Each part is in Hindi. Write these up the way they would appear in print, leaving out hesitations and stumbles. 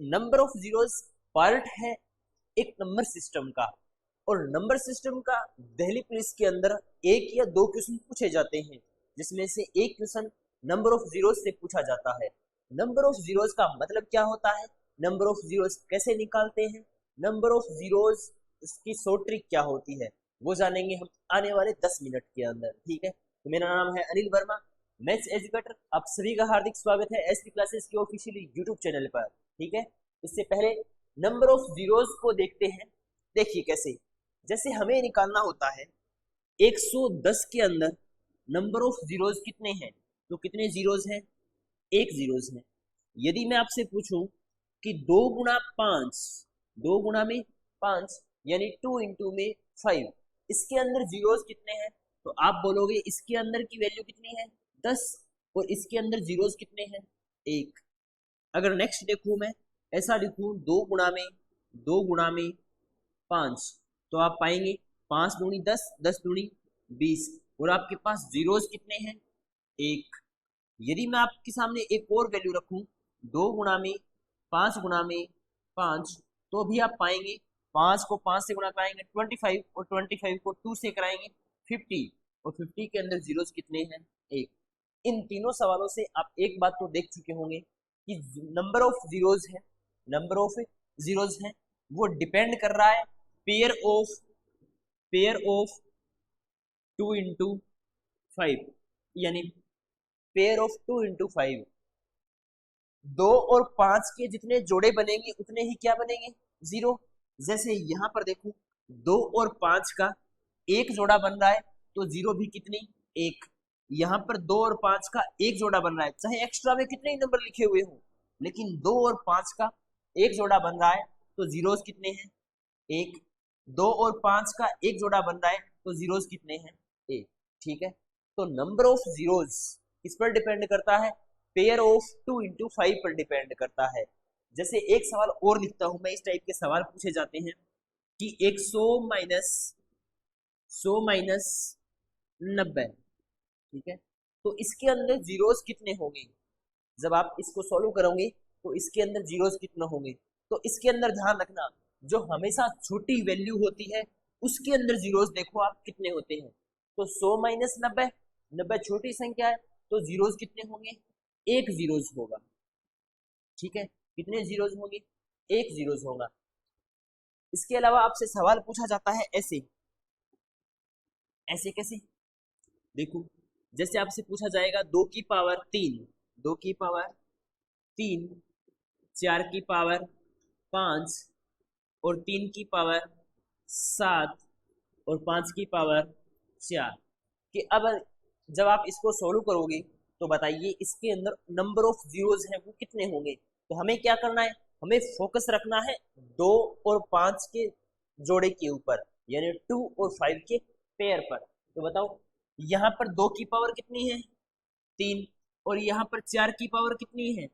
नंबर ऑफ जीरोस पार्ट है एक नंबर सिस्टम का, और नंबर सिस्टम का दिल्ली पुलिस के अंदर एक या दो क्वेश्चन पूछे जाते हैं, जिसमें से एक क्वेश्चन नंबर ऑफ जीरोस से पूछा जाता है। नंबर ऑफ जीरोस का मतलब क्या होता है, नंबर ऑफ जीरोस कैसे निकालते हैं, नंबर ऑफ जीरोस की शॉर्ट ट्रिक क्या होती है, वो जानेंगे हम आने वाले 10 मिनट के अंदर। ठीक है, तो मेरा नाम है अनिल वर्मा, मैथ्स एजुकेटर। आप सभी का हार्दिक स्वागत है एसपी क्लासेस की ऑफिशियल यूट्यूब चैनल पर। ठीक है, इससे पहले नंबर ऑफ जीरोस को देखते हैं। देखिए कैसे, जैसे हमें निकालना होता है 110 के अंदर नंबर ऑफ जीरोस कितने हैं, तो कितने जीरोस हैं, एक जीरोस है। यदि मैं आपसे पूछूं कि 2 गुणा 5, 2 गुणा में 5 यानी 2 × में 5, इसके अंदर जीरोस कितने हैं, तो आप बोलोगे इसके अंदर की वैल्यू कितनी है 10, और इसके अंदर जीरोस कितने हैं 1। अगर नेक्स्ट देखूं मैं, ऐसा लिखूं 2 गुणा में 5, तो आप पाएंगे 5 दूनी 10, 10 दूनी 20, और आपके पास जीरोस कितने हैं 1। यदि मैं आपके सामने एक और वैल्यू रखूं 2 गुणा में 5 तो भी आप पाएंगे 5 को 5 से गुणा कराएंगे 25, और 25 को 2 से कराएंगे 50, और 50 के अंदर जीरोस कितने हैं 1। इन तीनों सवालों से आप एक बात तो देख चुके होंगे कि नंबर ऑफ जीरोस है, नंबर ऑफ जीरोस है वो डिपेंड कर रहा है पेयर ऑफ 2 × 5, यानी पेयर ऑफ 2 × 5। 2 और 5 के जितने जोड़े बनेंगे उतने ही क्या बनेंगे जीरो। जैसे यहाँ पर देखो 2 और 5 का एक जोड़ा बन रहा है, तो जीरो भी कितनी 1। यहाँ पर 2 और 5 का एक जोड़ा बन रहा है, चाहे एक्स्ट्रा में कितने ही नंबर लिखे हुए हो, लेकिन 2 और 5 का एक जोड़ा बन रहा है तो जीरोस कितने हैं 1। 2 और 5 का एक जोड़ा बन रहा है तो जीरोस कितने हैं 1। ठीक है, तो नंबर ऑफ जीरोस किस पर डिपेंड करता है, पेयर ऑफ 2 × 5 पर डिपेंड करता है। जैसे एक सवाल और लिखता हूं मैं, इस टाइप के सवाल पूछे जाते हैं कि 100 - 90, ठीक है, तो इसके अंदर जीरोस कितने होंगे। जब आप इसको सॉल्व करोगे तो इसके अंदर जीरोस कितने होंगे, तो इसके अंदर ध्यान रखना जो हमेशा छोटी वैल्यू होती है उसके अंदर जीरोस देखो आप कितने होते हैं। तो 100 - 90, 90 छोटी संख्या है तो जीरोस कितने होंगे, एक जीरोस होगा। ठीक है, कितने जीरोस होंगे, एक जीरोस होगा। इसके अलावा आपसे सवाल पूछा जाता है ऐसे, ऐसे कैसे, देखो जैसे आपसे पूछा जाएगा 2 की पावर 3, 2 की पावर 3, 4 की पावर 5, और 3 की पावर 7, और 5 की पावर 4 कि अब जब आप इसको सोल्व करोगे तो बताइए इसके अंदर नंबर ऑफ जीरोस हैं वो कितने होंगे। तो हमें क्या करना है, हमें फोकस रखना है 2 और 5 के जोड़े के ऊपर, यानी 2 और 5 के पेयर पर। तो बताओ यहाँ पर 2 की पावर कितनी है 3, और यहाँ पर 4 की पावर कितनी है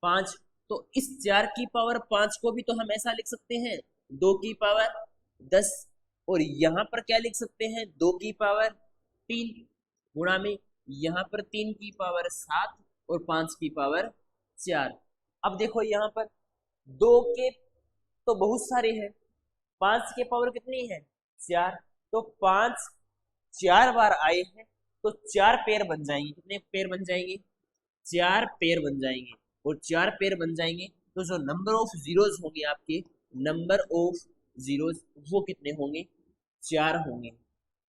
5, तो इस 4 की पावर 5 को भी तो हम ऐसा लिख सकते हैं 2 की पावर 10, और यहाँ पर क्या लिख सकते हैं 2 की पावर 3 गुणा में यहाँ पर 3 की पावर 7 और 5 की पावर 4। अब देखो यहाँ पर 2 के तो बहुत सारे हैं, 5 के पावर कितनी है 4, तो 5 4 बार आए हैं तो 4 पेयर बन जाएंगे। कितने पेयर बन जाएंगे, 4 पेयर बन जाएंगे, और 4 पेयर बन जाएंगे तो जो नंबर ऑफ जीरोस होंगे आपके, नंबर ऑफ जीरोस वो कितने होंगे 4 होंगे।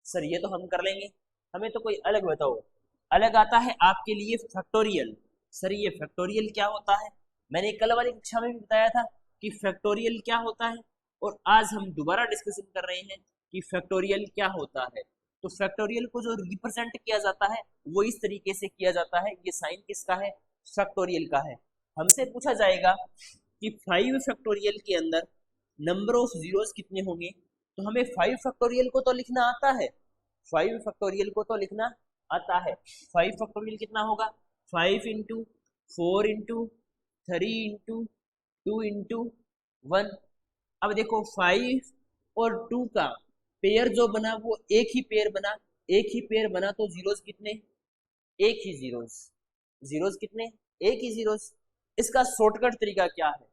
सर ये तो हम कर लेंगे, हमें तो कोई अलग बताओ। अलग आता है आपके लिए फैक्टोरियल। सर ये फैक्टोरियल क्या होता है, मैंने कल वाली कक्षा में भी बताया था कि फैक्टोरियल क्या होता है, और आज हम दोबारा डिस्कशन कर रहे हैं कि फैक्टोरियल क्या होता है। तो फैक्टोरियल को जो रिप्रेजेंट किया जाता है वो इस तरीके से किया जाता है, ये साइन किसका है फैक्टोरियल का है। हमसे पूछा जाएगा कि 5 फैक्टोरियल के अंदर नंबर ऑफ जीरोस कितने होंगे, तो हमें 5 फैक्टोरियल को तो लिखना आता है, 5 फैक्टोरियल को तो लिखना आता है। 5 फैक्टोरियल कितना होगा, 5 × 4 × 3 × 2 × 1। अब देखो 5 और 2 का पेयर जो बना वो एक ही पेयर बना, एक ही पेयर बना तो जीरोस कितने, एक ही जीरोस, जीरोस कितने एक ही जीरोस। इसका शॉर्टकट तरीका क्या है,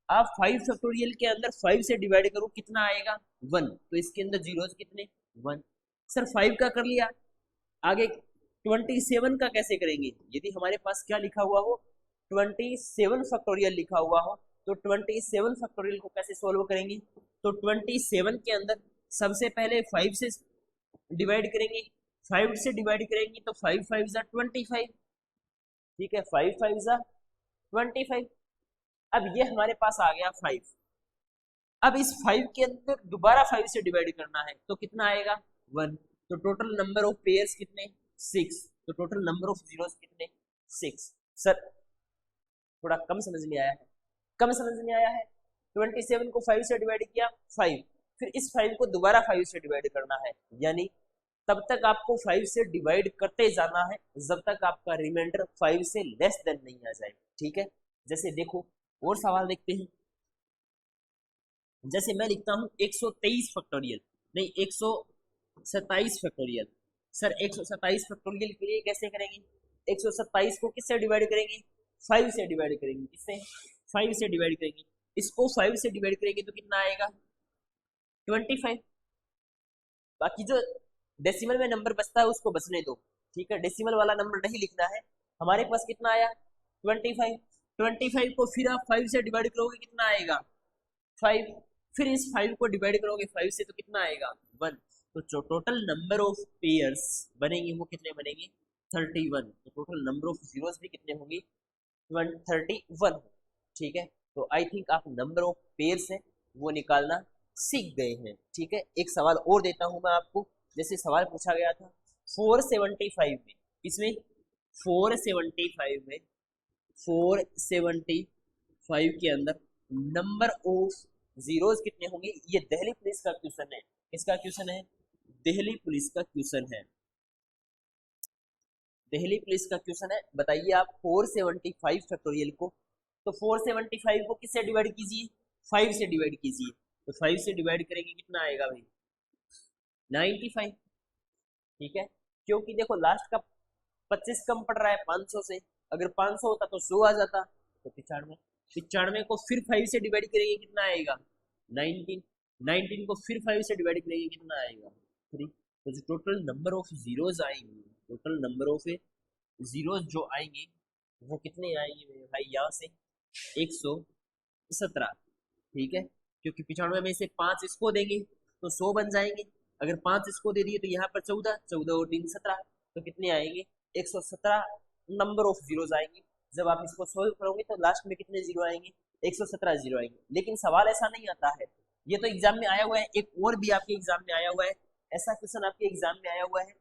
आप 5 फैक्टोरियल के अंदर 5 से डिवाइड करो कितना आएगा 1, तो इसके अंदर जीरोस कितने 1। सर 5 का कर लिया, आगे 27 का कैसे करेंगे? यदि हमारे पास क्या लिखा हुआ हो 27 फैक्टोरियल लिखा हुआ हो तो 27 फैक्टोरियल को कैसे सोल्व करेंगे? तो 27 के अंदर सबसे पहले 5 से डिवाइड करेंगे, 5 से डिवाइड करेंगे तो 5 5 जा 25, ठीक है 5 5 जा 25। अब ये हमारे पास आ गया 5। अब इस 5 के अंदर दोबारा 5 से डिवाइड करना है तो कितना आएगा 1, तो टोटल नंबर ऑफ पेयर्स कितने 6, तो टोटल नंबर ऑफ जीरोस कितने 6। सर थोड़ा कम समझ में आया है? कम समझ में आया है? 27 को 5 से डिवाइड किया 5, फिर इस 5 को दोबारा 5 से डिवाइड करना है, यानी तब तक आपको 5 से डिवाइड करते जाना है जब तक आपका रिमाइंडर 5 से लेस देन नहीं आ जाए, ठीक है। जैसे देखो और सवाल देखते हैं, जैसे मैं लिखता हूं 123 फैक्टोरियल, नहीं 127 फैक्टोरियल। सर 127 फैक्टोरियल के लिए कैसे करेंगे? 127 को किससे डिवाइड करेंगे? 5 से डिवाइड करेंगे। किससे? 5 से डिवाइड करेंगे। इसको 5 से डिवाइड करेंगे तो कितना आएगा 25। बाकी जो डेसिमल में नंबर बचता है उसको बचने दो, ठीक है, डेसिमल वाला नंबर नहीं लिखना है। हमारे पास कितना आया 25। 25 को फिर आप 5 से डिवाइड करोगे कितना आएगा 5, फिर इस 5 को डिवाइड करोगे 5 से तो कितना आएगा 1, तो जो टोटल नंबर ऑफ पेयर्स बनेंगे वो कितने बनेंगे 31, तो टोटल नंबर ऑफ जीरोस भी कितने होंगे 31, ठीक है। तो आई थिंक आप नंबर ऑफ पेयर्स है वो निकालना सीख गए हैं, ठीक है। एक सवाल और देता हूं मैं आपको, जैसे सवाल पूछा गया था 475 में, इसमें 475 में 475 के अंदर नंबर ऑफ जीरोस कितने होंगे? ये दिल्ली पुलिस का क्वेश्चन है। किसका क्वेश्चन है? दिल्ली पुलिस का क्वेश्चन है। दिल्ली पुलिस का क्वेश्चन है। बताइए आप 475 फैक्टोरियल को, तो 475 को किससे डिवाइड कीजिए 5 से डिवाइड कीजिए, तो 5 से डिवाइड करेंगे कितना आएगा भाई 95, ठीक है। क्योंकि देखो लास्ट का 25 कम पड़ रहा है 500 से, अगर 500 होता तो 100 आ जाता, तो 95। 95 को फिर 5 से डिवाइड करेंगे कितना आएगा 19, 19 को फिर 5 से डिवाइड करेंगे कितना आएगा 3। तो जो टोटल नंबर ऑफ जीरोस आएंगे, टोटल नंबर ऑफ जीरोस जो आएंगे वो कितने आएंगे मेरे भाई यहाँ से 117, ठीक है। क्योंकि 95 में से 5 इसको देंगे तो 100 बन जाएंगे, अगर 5 इसको दे दिए तो यहाँ पर 14, 14 और 3 17, तो कितने आएंगे 117 नंबर ऑफ जीरोस आएंगे। जब आप इसको सोल्व करोगे तो लास्ट में कितने जीरो आएंगे 117 जीरो आएंगे। लेकिन सवाल ऐसा नहीं आता है, ये तो एग्जाम में आया हुआ है, एक और भी आपके एग्जाम में आया हुआ है, ऐसा क्वेश्चन आपके एग्जाम में आया हुआ है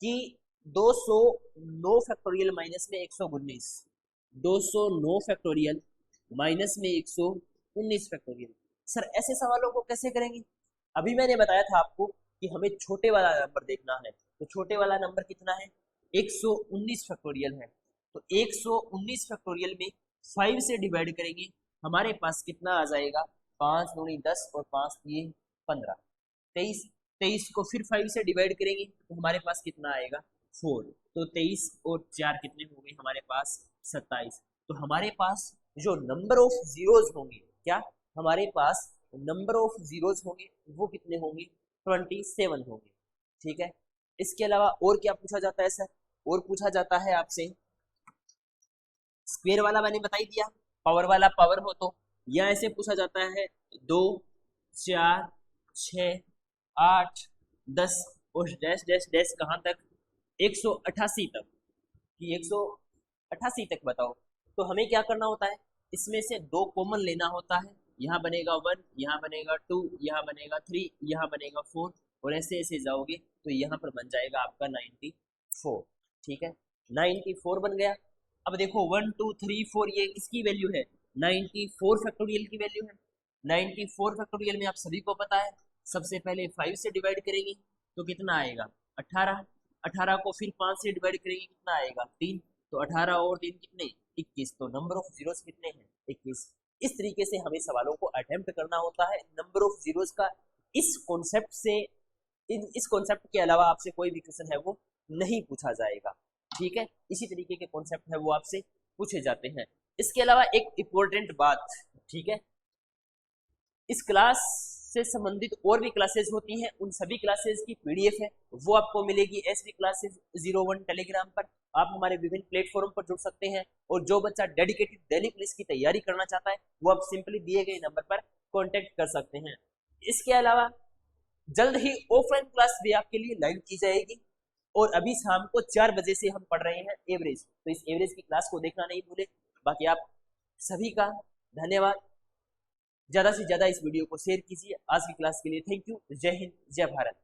कि 209 फैक्टोरियल माइनस में 119, 209 फैक्टोरियल माइनस में 119 फैक्टोरियल। सर ऐसे सवालों को कैसे करेंगे? अभी मैंने बताया था आपको कि हमें छोटे वाला नंबर देखना है, तो छोटे वाला नंबर कितना है 119 फैक्टोरियल है, तो 119 फैक्टोरियल में 5 से डिवाइड करेंगे, हमारे पास कितना आ जाएगा 5 दूनी 10 और 5 3 15, 23। 23 को फिर 5 से डिवाइड करेंगे तो हमारे पास कितना आएगा 4, तो 23 और 4 कितने हो गए हमारे पास 27। तो हमारे पास जो नंबर ऑफ जीरोस होंगे, क्या हमारे पास नंबर ऑफ जीरोस होंगे वो कितने होंगे 27 होंगे, ठीक है। इसके अलावा और क्या पूछा जाता है सर? और पूछा जाता है आपसे स्क्वायर वाला मैंने बता ही दिया, पावर वाला पावर हो तो, या ऐसे पूछा जाता है 2 4 6 8 10 और डैश डैश डैश कहाँ तक 188 तक, कि 188 तक बताओ। तो हमें क्या करना होता है, इसमें से 2 कॉमन लेना होता है, यहाँ बनेगा 1, यहाँ बनेगा 2, यहाँ बनेगा 3, यहाँ बनेगा 4, और ऐसे ऐसे जाओगे तो यहाँ पर बन जाएगा आपका 94, ठीक है 94 बन गया। अब देखो 1 2 3 4 ये किसकी वैल्यू है 94 फैक्टोरियल की वैल्यू है। 94 फैक्टोरियल में आप सभी को पता है सबसे पहले 5 से डिवाइड करेंगे तो कितना आएगा 18, 18 को फिर 5 से डिवाइड करेंगे कितना आएगा 3, तो 18 और 3 कितने 21, तो नंबर ऑफ जीरोस कितने हैं 21। इस तरीके से हमें सवालों को अटेम्प्ट करना होता है नंबर ऑफ जीरोस का। इस कॉन्सेप्ट से इस कॉन्सेप्ट के अलावा आपसे कोई भी क्वेश्चन है वो नहीं पूछा जाएगा, ठीक है। इसी तरीके के कॉन्सेप्ट है वो आपसे पूछे जाते हैं। इसके अलावा एक इम्पोर्टेंट बात, ठीक है, इस क्लास से संबंधित और भी क्लासेस होती हैं, उन सभी क्लासेस की पीडीएफ है वो आपको मिलेगी एसवी क्लासेस 01 टेलीग्राम पर। आप हमारे विभिन्न प्लेटफॉर्म पर जुड़ सकते हैं, और जो बच्चा डेडिकेटेड दिल्ली पुलिस की तैयारी करना चाहता है वो आप सिंपली दिए गए नंबर पर कॉन्टेक्ट कर सकते हैं। इसके अलावा जल्द ही ऑफलाइन क्लास भी आपके लिए लाइव की जाएगी, और अभी शाम को 4 बजे से हम पढ़ रहे हैं एवरेज, तो इस एवरेज की क्लास को देखना नहीं भूले। बाकी आप सभी का धन्यवाद, ज़्यादा से ज़्यादा इस वीडियो को शेयर कीजिए। आज की क्लास के लिए थैंक यू। जय हिंद, जय भारत।